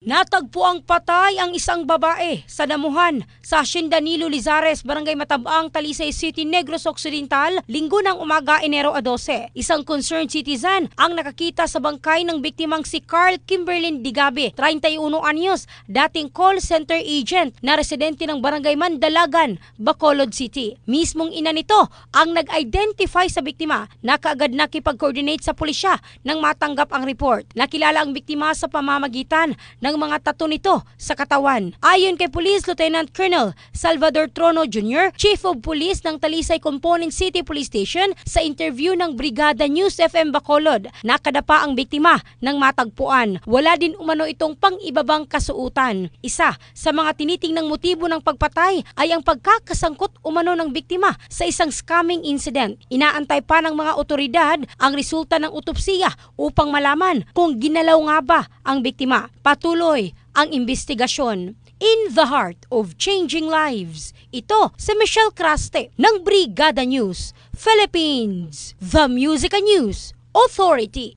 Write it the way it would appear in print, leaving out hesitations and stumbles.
Natagpuang patay ang isang babae sa damuhan sa Hacienda Nilo Lizares, Barangay Matabang, Talisay City, Negros Occidental, Linggo ng umaga, Enero 12. Isang concerned citizen ang nakakita sa bangkay ng biktimang si Carl Kimberlyn Digabe, 31 anyos, dating call center agent na residente ng Barangay Mandalagan, Bacolod City. Mismong ina nito ang nag-identify sa biktima na kaagad nakipag-coordinate sa pulisya nang matanggap ang report. Nakilala ang biktima sa pamamagitan ng mga tattoo nito sa katawan. Ayon kay Police Lieutenant Colonel Salvador Trono Jr., Chief of Police ng Talisay Component City Police Station, sa interview ng Brigada News FM Bacolod, nakadapa ang biktima ng matagpuan. Wala din umano itong pang-ibabang kasuutan. Isa sa mga tinitingnang motibo ng pagpatay ay ang pagkakasangkot umano ng biktima sa isang scamming incident. Inaantay pa ng mga otoridad ang resulta ng utopsiya upang malaman kung ginalaw nga ba ang biktima. Patuloy ang investigasyon. In the heart of changing lives, ito si Michelle Craste ng Brigada News Philippines, the Music and News Authority.